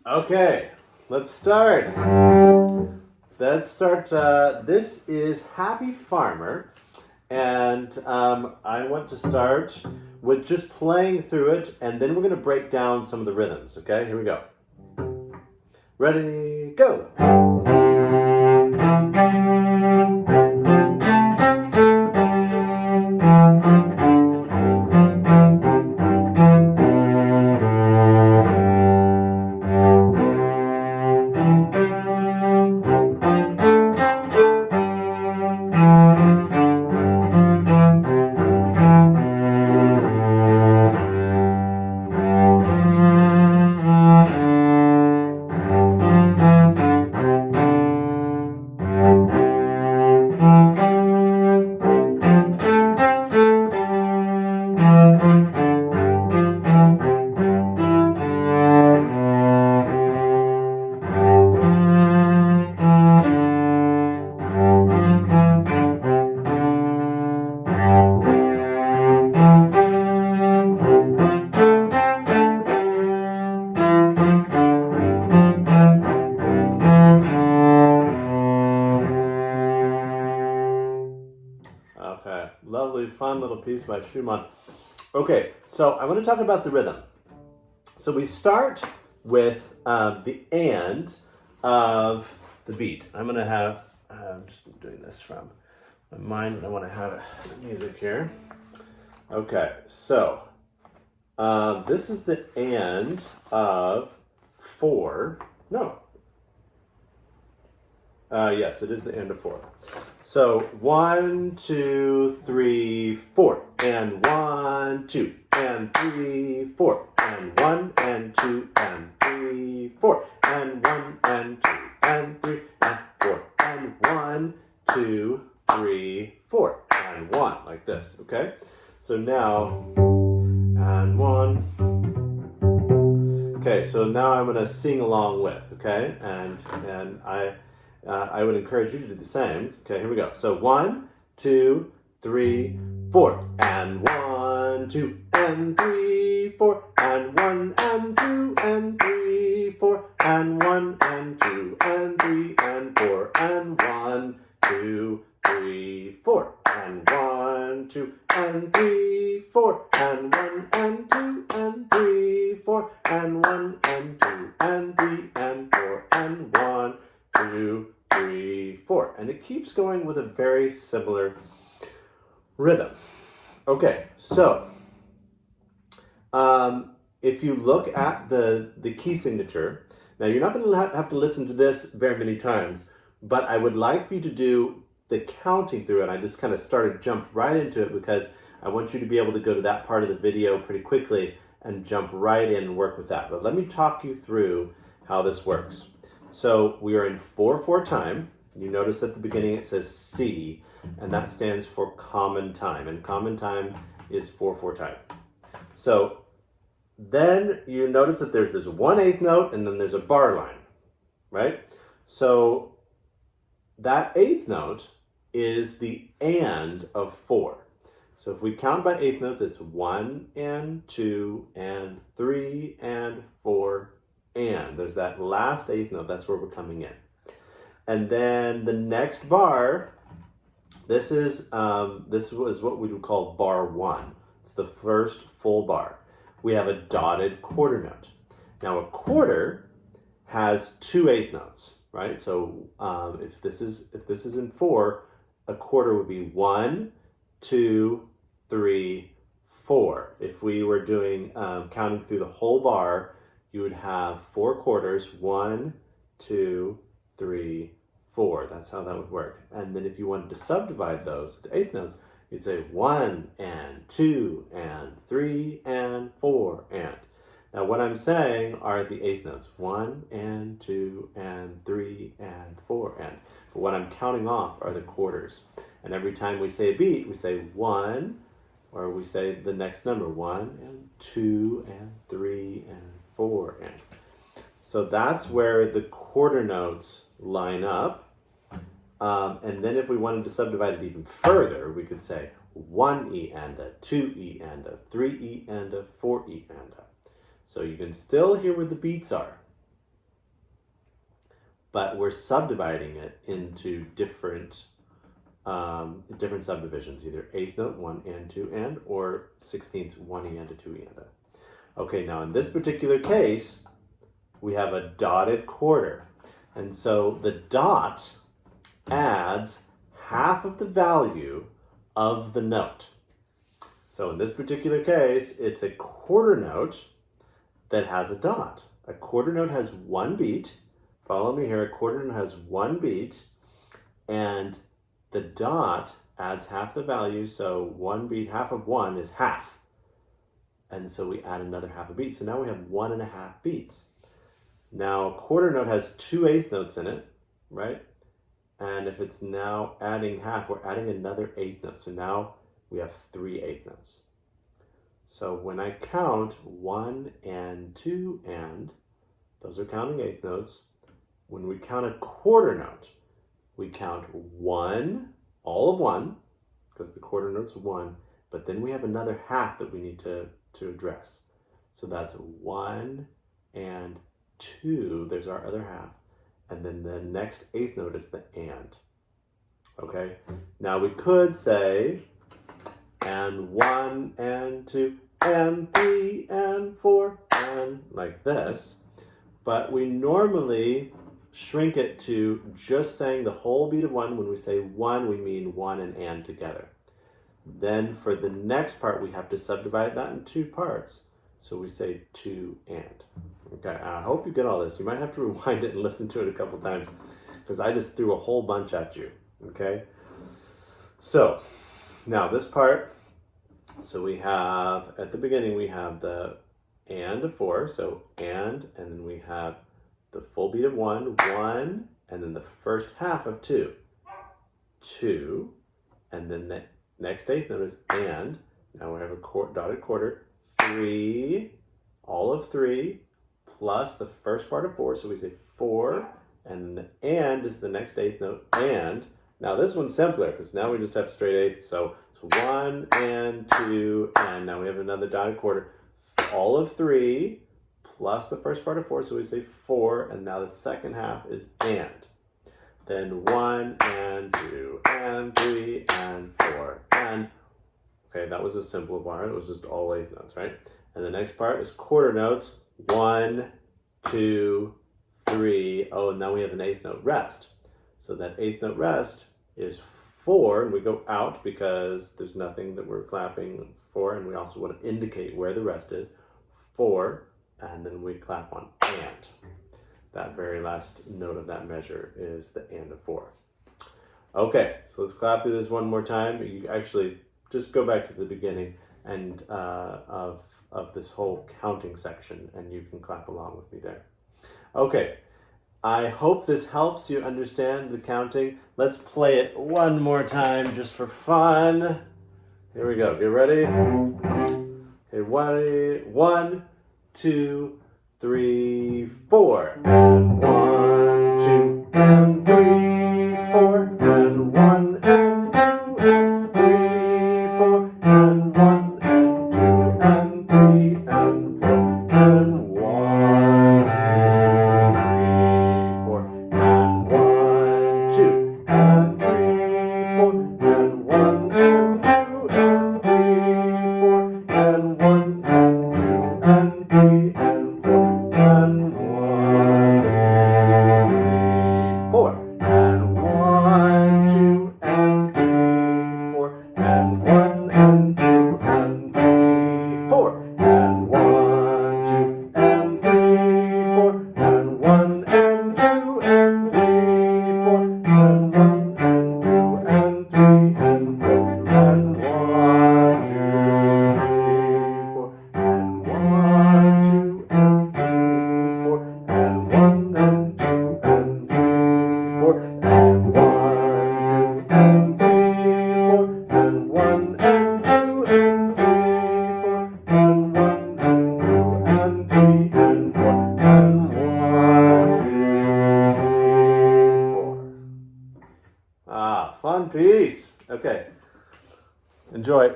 Okay, let's start. This is Happy Farmer, and I want to start with just playing through it, and then we're going to break down some of the rhythms. Okay, here we go. Ready, go. Okay, lovely, fun little piece by Schumann. Okay, so I want to talk about the rhythm. So we start with the and of the beat. I'm going to have, I'm just doing this from my mind, but I want to have the music here. Okay, so this is the and of 4. No. Yes, it is the end of 4. So 1, 2, 3, 4, and 1, 2, and 3, 4, and 1, and 2, and 3, 4, and 1, and 2, and 3, and 4, and 1, 2, 3, 4, and 1, like this, okay? So now, and 1. Okay, so now I'm gonna sing along with, okay? And I would encourage you to do the same. Okay, here we go. So 1, 2, 3, 4, and 1, 2, and 3, 4, and 1, and 2, and 3, 4, and 1, and 2, and 3, and 4, and 1, 2, 3, 4, and 1, 2, and 3, 4, and 1, and 2, and 3, 4, and 1, and 2, and 3, and 4, and 1, 2, 3, 4. And it keeps going with a very similar rhythm. Okay, so if you look at the key signature, now you're not going to have to listen to this very many times, but I would like for you to do the counting through it. I just kind of jumped right into it because I want you to be able to go to that part of the video pretty quickly and jump right in and work with that. But let me talk you through how this works. So we are in 4/4 time. You notice at the beginning it says C, and that stands for common time, and common time is 4/4 time. So then you notice that there's this 1/8 note, and then there's a bar line, right? So that 8th note is the and of 4. So if we count by 8th notes, it's 1 and 2 and 3 and 4. And there's that last 8th note, that's where we're coming in. And then the next bar, this was what we would call bar 1. It's the first full bar. We have a dotted quarter note. Now a quarter has 2 8th notes, right? So if this is in 4, a quarter would be 1, 2, 3, 4. If we were doing counting through the whole bar, you would have 4 quarters, 1, 2, 3, 4. That's how that would work. And then if you wanted to subdivide those to 8th notes, you'd say 1 and 2 and 3 and 4 and. Now what I'm saying are the 8th notes, 1 and 2 and 3 and 4 and. But what I'm counting off are the quarters. And every time we say a beat, we say 1, or we say the next number, 1 and 2 and 3 and 4 and. So that's where the quarter notes line up. And then if we wanted to subdivide it even further, we could say 1E and a, 2E and a, 3E and a, 4E and a. So you can still hear where the beats are. but we're subdividing it into different subdivisions, either eighth note, 1 and 2 and, or 16ths, 1 and a 2 and a. Okay, now in this particular case, we have a dotted quarter. And so the dot adds half of the value of the note. So in this particular case, it's a quarter note that has a dot. A quarter note has one beat. Follow me here. A quarter note has one beat, and the dot adds half the value. So one beat, half of one is half. And so we add another half a beat. So now we have 1.5 beats. Now a quarter note has 2 eighth notes in it, right? And if it's now adding half, we're adding another eighth note. So now we have 3 eighth notes. So when I count 1 and 2 and, those are counting eighth notes. When we count a quarter note, we count 1, all of 1, because the quarter note's 1, but then we have another half that we need to address. So that's 1 and 2, there's our other half. And then the next eighth note is the and. Okay? Now we could say, and 1 and 2 and 3 and 4 and like this, but we normally shrink it to just saying the whole beat of 1. When we say 1, we mean 1 and together. Then for the next part, we have to subdivide that in 2 parts. So we say 2 and. Okay, I hope you get all this. You might have to rewind it and listen to it a couple times, because I just threw a whole bunch at you. Okay? So, now this part, so we have, at the beginning, we have the and of 4, so and then we have the full beat of 1, 1, and then the first half of 2, 2, and then the next eighth note is and. Now we have a dotted quarter, 3, all of 3, plus the first part of 4, so we say 4, and the and is the next eighth note, and. Now this one's simpler, because now we just have straight eighths, so it's 1 and 2, and now we have another dotted quarter, all of 3, plus the first part of 4, so we say 4, and now the second half is and. Then 1 and 2 and 3 and 4 and. Okay, that was a simple bar. It was just all eighth notes, right? And the next part is quarter notes. 1, 2, 3. Oh, and now we have an eighth note rest. So that eighth note rest is 4, and we go out because there's nothing that we're clapping for, and we also want to indicate where the rest is. 4, and then we clap on and. That very last note of that measure is the and of 4. Okay, so let's clap through this one more time. You actually just go back to the beginning and of this whole counting section, and you can clap along with me there. Okay, I hope this helps you understand the counting. Let's play it one more time just for fun. Here we go. Get ready? Okay, 1, 2, 3, 4. And 1, 2, and 3, 4. And 1 and 2 and 3, 4. And 1 and 2 and 3 and 4. And 1, 2, 3, 4. And 1, 2 and 3, 4. And 1 and 2 and 3, 4. And 1 and 2 and 3 and 4. And 1, 2, 3, 4. And 1, 2 and 3, 4. And 1 and 2 and 3, 4. And 1, 2 and 3, 4. And 1 and 2 and 3, 4. And 1 and 2 and 3 and 4. And 1, 2, 3, 4. And 1, 2 and 3, 4. And 1 and 2 and 3, 4. And 1, 2 and 3, 4. And 1 and 2 and 3, 4. And 1 and 2 and 3 and 4. And 1, 2, 3, 4. Ah, fun piece. Okay. Enjoy.